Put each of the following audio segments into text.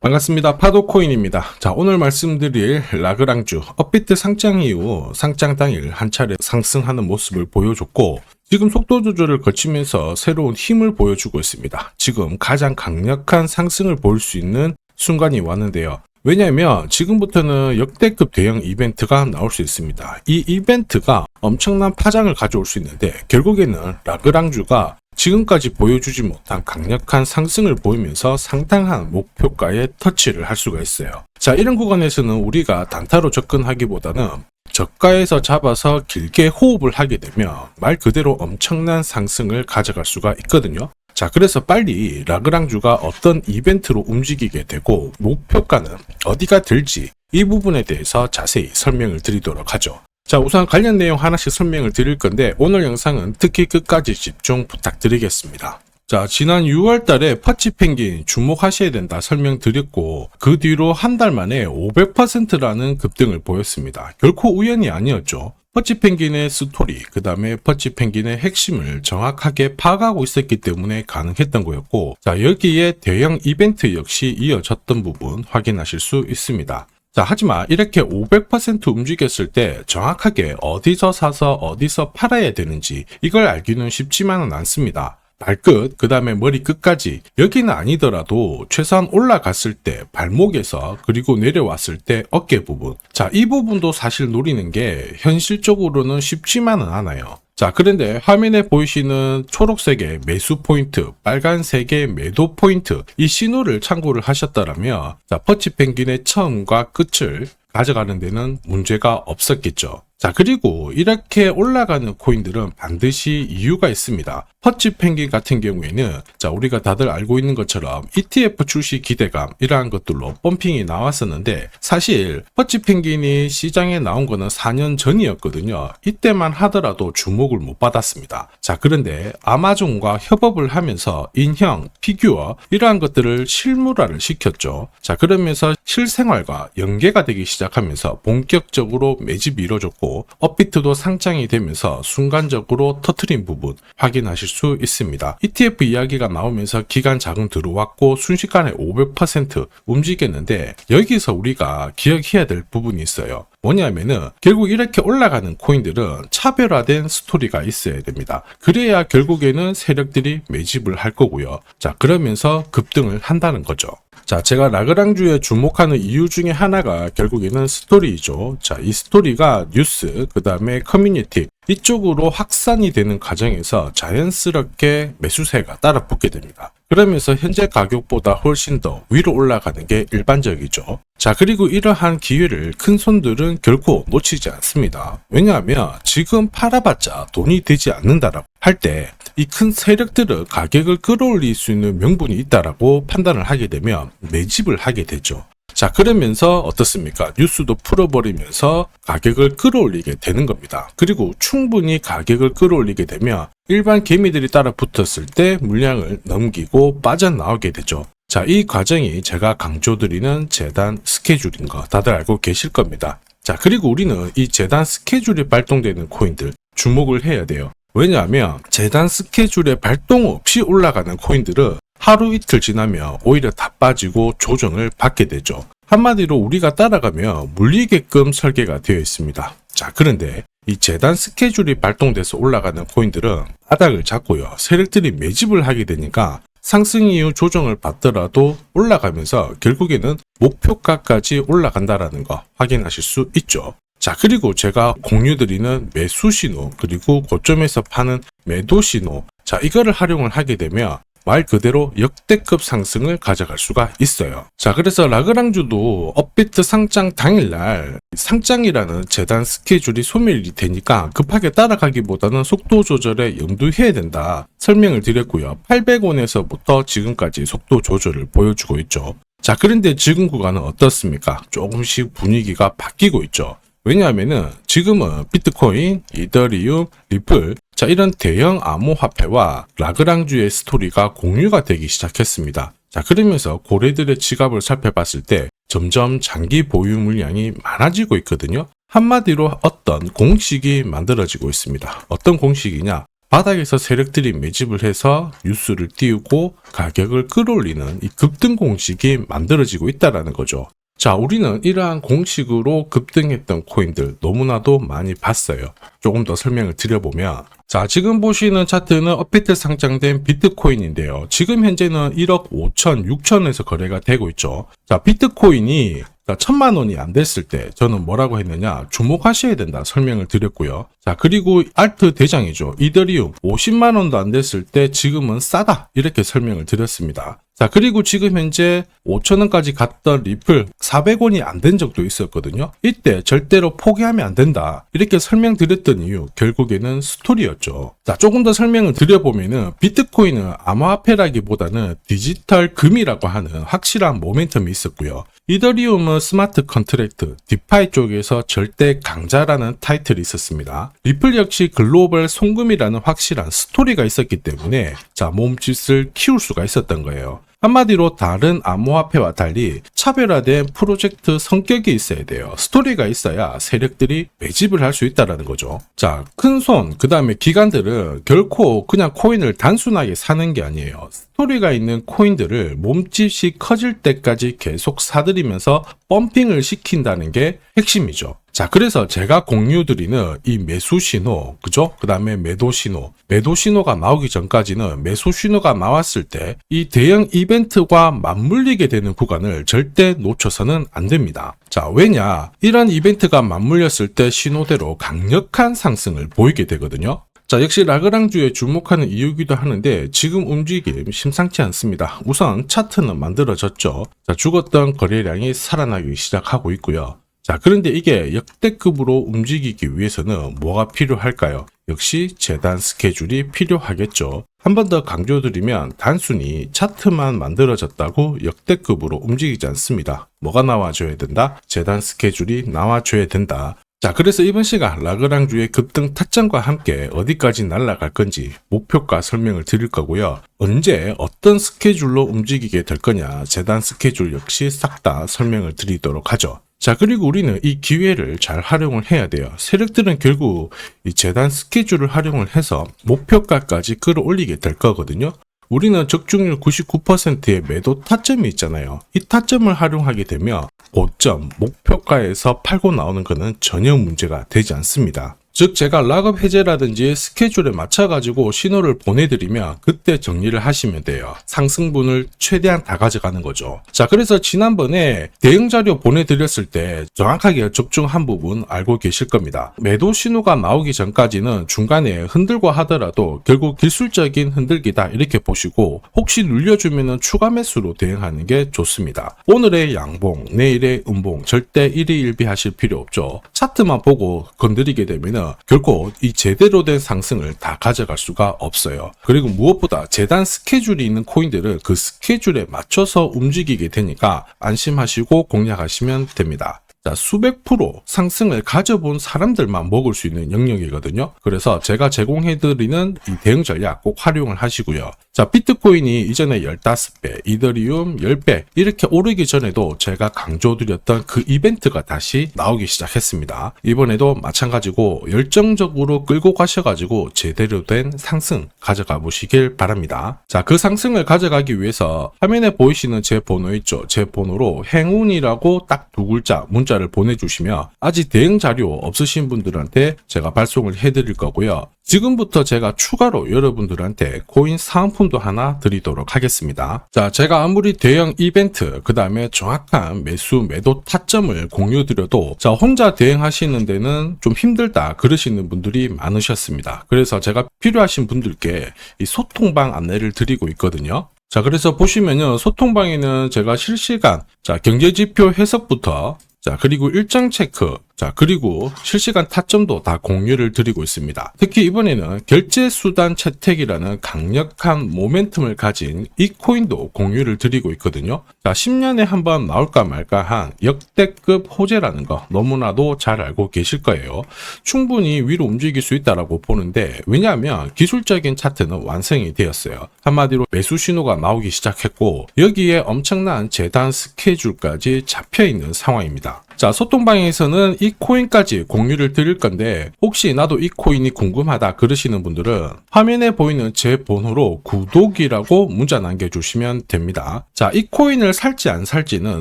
반갑습니다. 파도코인입니다. 자, 오늘 말씀드릴 라그랑주 업비트 상장 이후 상장 당일 한 차례 상승하는 모습을 보여줬고 지금 속도 조절을 거치면서 새로운 힘을 보여주고 있습니다. 지금 가장 강력한 상승을 보일 수 있는 순간이 왔는데요. 왜냐하면 지금부터는 역대급 대형 이벤트가 나올 수 있습니다. 이 이벤트가 엄청난 파장을 가져올 수 있는데 결국에는 라그랑주가 지금까지 보여주지 못한 강력한 상승을 보이면서 상당한 목표가에 터치를 할 수가 있어요. 자, 이런 구간에서는 우리가 단타로 접근하기보다는 저가에서 잡아서 길게 호흡을 하게 되면 말 그대로 엄청난 상승을 가져갈 수가 있거든요. 자, 그래서 빨리 라그랑주가 어떤 이벤트로 움직이게 되고 목표가는 어디가 될지 이 부분에 대해서 자세히 설명을 드리도록 하죠. 자, 우선 관련 내용 하나씩 설명을 드릴 건데 오늘 영상은 특히 끝까지 집중 부탁드리겠습니다. 자, 지난 6월 달에 퍼치펭귄 주목하셔야 된다 설명드렸고 그 뒤로 한 달 만에 500%라는 급등을 보였습니다. 결코 우연이 아니었죠. 퍼치펭귄의 스토리, 그 다음에 퍼치펭귄의 핵심을 정확하게 파악하고 있었기 때문에 가능했던 거였고, 자, 여기에 대형 이벤트 역시 이어졌던 부분 확인하실 수 있습니다. 자, 하지만 이렇게 500% 움직였을 때 정확하게 어디서 사서 어디서 팔아야 되는지 이걸 알기는 쉽지만은 않습니다. 발끝, 그 다음에 머리 끝까지 여기는 아니더라도 최소한 올라갔을 때 발목에서 그리고 내려왔을 때 어깨 부분, 자, 이 부분도 사실 노리는 게 현실적으로는 쉽지만은 않아요. 자, 그런데 화면에 보이시는 초록색의 매수 포인트, 빨간색의 매도 포인트, 이 신호를 참고를 하셨더라면 자, 퍼치펭귄의 처음과 끝을 가져가는 데는 문제가 없었겠죠. 자, 그리고 이렇게 올라가는 코인들은 반드시 이유가 있습니다. 퍼치펭귄 같은 경우에는 자, 우리가 다들 알고 있는 것처럼 ETF 출시 기대감 이러한 것들로 펌핑이 나왔었는데 사실 퍼치펭귄이 시장에 나온 거는 4년 전이었거든요. 이때만 하더라도 주목을 못 받았습니다. 자, 그런데 아마존과 협업을 하면서 인형, 피규어 이러한 것들을 실물화를 시켰죠. 자, 그러면서 실생활과 연계가 되기 시작하면서 본격적으로 매집이 이루어졌고 업비트도 상장이 되면서 순간적으로 터트린 부분 확인하실 수 있습니다. ETF 이야기가 나오면서 기간 자금 들어왔고 순식간에 500% 움직였는데 여기서 우리가 기억해야 될 부분이 있어요. 뭐냐면은 결국 이렇게 올라가는 코인들은 차별화된 스토리가 있어야 됩니다. 그래야 결국에는 세력들이 매집을 할 거고요. 자, 그러면서 급등을 한다는 거죠. 자, 제가 라그랑주에 주목하는 이유 중에 하나가 결국에는 스토리이죠. 자, 이 스토리가 뉴스, 그 다음에 커뮤니티 이쪽으로 확산이 되는 과정에서 자연스럽게 매수세가 따라 붙게 됩니다. 그러면서 현재 가격보다 훨씬 더 위로 올라가는 게 일반적이죠. 자, 그리고 이러한 기회를 큰 손들은 결코 놓치지 않습니다. 왜냐하면 지금 팔아봤자 돈이 되지 않는다라고 할 때 이 큰 세력들은 가격을 끌어올릴 수 있는 명분이 있다라고 판단을 하게 되면 매집을 하게 되죠. 자, 그러면서 어떻습니까? 뉴스도 풀어버리면서 가격을 끌어올리게 되는 겁니다. 그리고 충분히 가격을 끌어올리게 되면 일반 개미들이 따라 붙었을 때 물량을 넘기고 빠져나오게 되죠. 자, 이 과정이 제가 강조드리는 재단 스케줄인 거 다들 알고 계실 겁니다. 자, 그리고 우리는 이 재단 스케줄이 발동되는 코인들 주목을 해야 돼요. 왜냐하면 재단 스케줄에 발동 없이 올라가는 코인들은 하루 이틀 지나면 오히려 다 빠지고 조정을 받게 되죠. 한마디로 우리가 따라가면 물리게끔 설계가 되어 있습니다. 자, 그런데 이 재단 스케줄이 발동돼서 올라가는 코인들은 바닥을 잡고요. 세력들이 매집을 하게 되니까 상승 이후 조정을 받더라도 올라가면서 결국에는 목표가까지 올라간다라는 거 확인하실 수 있죠. 자, 그리고 제가 공유드리는 매수 신호 그리고 고점에서 파는 매도 신호, 자, 이거를 활용을 하게 되면 말 그대로 역대급 상승을 가져갈 수가 있어요. 자, 그래서 라그랑주도 업비트 상장 당일날 상장이라는 재단 스케줄이 소멸이 되니까 급하게 따라가기보다는 속도 조절에 염두해야 된다 설명을 드렸고요. 800원에서부터 지금까지 속도 조절을 보여주고 있죠. 자, 그런데 지금 구간은 어떻습니까? 조금씩 분위기가 바뀌고 있죠. 왜냐하면은 지금은 비트코인, 이더리움, 리플, 자, 이런 대형 암호화폐와 라그랑주의 스토리가 공유가 되기 시작했습니다. 자, 그러면서 고래들의 지갑을 살펴봤을 때 점점 장기 보유 물량이 많아지고 있거든요. 한마디로 어떤 공식이 만들어지고 있습니다. 어떤 공식이냐? 바닥에서 세력들이 매집을 해서 뉴스를 띄우고 가격을 끌어올리는 이 급등 공식이 만들어지고 있다는 거죠. 자, 우리는 이러한 공식으로 급등했던 코인들 너무나도 많이 봤어요. 조금 더 설명을 드려보면, 자, 지금 보시는 차트는 업비트 상장된 비트코인인데요. 지금 현재는 1억 5천, 6천에서 거래가 되고 있죠. 자, 비트코인이 1,000만 원이 안 됐을 때 저는 뭐라고 했느냐, 주목하셔야 된다 설명을 드렸고요. 자, 그리고 알트 대장이죠. 이더리움 50만 원도 안 됐을 때 지금은 싸다 이렇게 설명을 드렸습니다. 자, 그리고 지금 현재 5,000원까지 갔던 리플 400원이 안 된 적도 있었거든요. 이때 절대로 포기하면 안 된다 이렇게 설명드렸던 이유, 결국에는 스토리였죠. 자, 조금 더 설명을 드려보면은 비트코인은 암호화폐라기보다는 디지털 금이라고 하는 확실한 모멘텀이 있었고요. 이더리움은 스마트 컨트랙트, 디파이 쪽에서 절대 강자라는 타이틀이 있었습니다. 리플 역시 글로벌 송금이라는 확실한 스토리가 있었기 때문에 자, 몸짓을 키울 수가 있었던 거예요. 한마디로 다른 암호화폐와 달리 차별화된 프로젝트 성격이 있어야 돼요. 스토리가 있어야 세력들이 매집을 할 수 있다는 거죠. 자, 큰손, 그 다음에 기관들은 결코 그냥 코인을 단순하게 사는 게 아니에요. 스토리가 있는 코인들을 몸집이 커질 때까지 계속 사들이면서 펌핑을 시킨다는 게 핵심이죠. 자, 그래서 제가 공유드리는 이 매수 신호, 그죠? 그 다음에 매도 신호가 나오기 전까지는 매수 신호가 나왔을 때 이 대형 이벤트와 맞물리게 되는 구간을 절대 놓쳐서는 안 됩니다. 자, 왜냐? 이런 이벤트가 맞물렸을 때 신호대로 강력한 상승을 보이게 되거든요. 자, 역시 라그랑주에 주목하는 이유기도 하는데 지금 움직임 심상치 않습니다. 우선 차트는 만들어졌죠. 자, 죽었던 거래량이 살아나기 시작하고 있고요. 자, 그런데 이게 역대급으로 움직이기 위해서는 뭐가 필요할까요? 역시 재단 스케줄이 필요하겠죠. 한 번 더 강조드리면 단순히 차트만 만들어졌다고 역대급으로 움직이지 않습니다. 뭐가 나와줘야 된다? 재단 스케줄이 나와줘야 된다. 자, 그래서 이번 시간 라그랑주의 급등 타점과 함께 어디까지 날아갈 건지 목표가 설명을 드릴 거고요. 언제 어떤 스케줄로 움직이게 될 거냐, 재단 스케줄 역시 싹 다 설명을 드리도록 하죠. 자, 그리고 우리는 이 기회를 잘 활용을 해야 돼요. 세력들은 결국 이 재단 스케줄을 활용을 해서 목표가까지 끌어올리게 될 거거든요. 우리는 적중률 99%의 매도 타점이 있잖아요. 이 타점을 활용하게 되면 고점, 목표가에서 팔고 나오는 것은 전혀 문제가 되지 않습니다. 즉, 제가 락업 해제라든지 스케줄에 맞춰가지고 신호를 보내드리면 그때 정리를 하시면 돼요. 상승분을 최대한 다 가져가는 거죠. 자, 그래서 지난번에 대응 자료 보내드렸을 때 정확하게 적중한 부분 알고 계실 겁니다. 매도 신호가 나오기 전까지는 중간에 흔들고 하더라도 결국 기술적인 흔들기다 이렇게 보시고, 혹시 눌려주면 추가 매수로 대응하는 게 좋습니다. 오늘의 양봉, 내일의 음봉 절대 일희일비하실 필요 없죠. 차트만 보고 건드리게 되면 결코 이 제대로 된 상승을 다 가져갈 수가 없어요. 그리고 무엇보다 재단 스케줄이 있는 코인들은 그 스케줄에 맞춰서 움직이게 되니까 안심하시고 공략하시면 됩니다. 자, 수백 프로 상승을 가져본 사람들만 먹을 수 있는 영역이거든요. 그래서 제가 제공해드리는 이 대응 전략 꼭 활용을 하시고요. 자, 비트코인이 이전에 15배, 이더리움 10배 이렇게 오르기 전에도 제가 강조드렸던 그 이벤트가 다시 나오기 시작했습니다. 이번에도 마찬가지고 열정적으로 끌고 가셔가지고 제대로 된 상승 가져가 보시길 바랍니다. 자, 그 상승을 가져가기 위해서 화면에 보이시는 제 번호 있죠? 제 번호로 행운이라고 딱 두 글자 문자를 보내주시면 아직 대응 자료 없으신 분들한테 제가 발송을 해드릴 거고요. 지금부터 제가 추가로 여러분들한테 코인 사은품도 하나 드리도록 하겠습니다. 자, 제가 아무리 대형 이벤트, 그 다음에 정확한 매수, 매도 타점을 공유드려도 자, 혼자 대응하시는 데는 좀 힘들다 그러시는 분들이 많으셨습니다. 그래서 제가 필요하신 분들께 이 소통방 안내를 드리고 있거든요. 자, 그래서 보시면요, 소통방에는 제가 실시간 경제지표 해석부터 그리고 일정 체크, 그리고 실시간 타점도 다 공유를 드리고 있습니다. 특히 이번에는 결제수단 채택이라는 강력한 모멘텀을 가진 이 코인도 공유를 드리고 있거든요. 10년에 한번 나올까 말까 한 역대급 호재라는 거 너무나도 잘 알고 계실 거예요. 충분히 위로 움직일 수 있다고 보는데, 왜냐하면 기술적인 차트는 완성이 되었어요. 한마디로 매수 신호가 나오기 시작했고, 여기에 엄청난 재단 스케줄까지 잡혀있는 상황입니다. 자, 소통방에서는 이 코인까지 공유를 드릴 건데 혹시 나도 이 코인이 궁금하다 그러시는 분들은 화면에 보이는 제 번호로 구독이라고 문자 남겨주시면 됩니다. 자, 이 코인을 살지 안 살지는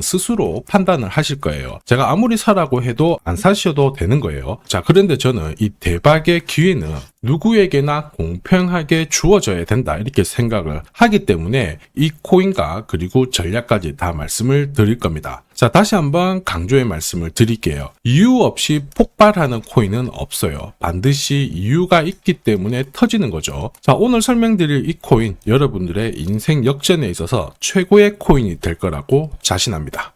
스스로 판단을 하실 거예요. 제가 아무리 사라고 해도 안 사셔도 되는 거예요. 자, 그런데 저는 이 대박의 기회는 누구에게나 공평하게 주어져야 된다 이렇게 생각을 하기 때문에 이 코인과 그리고 전략까지 다 말씀을 드릴 겁니다. 자, 다시 한번 강조의 말씀을 드릴게요. 이유 없이 폭발하는 코인은 없어요. 반드시 이유가 있기 때문에 터지는 거죠. 자, 오늘 설명드릴 이 코인 여러분들의 인생 역전에 있어서 최고의 코인이 될 거라고 자신합니다.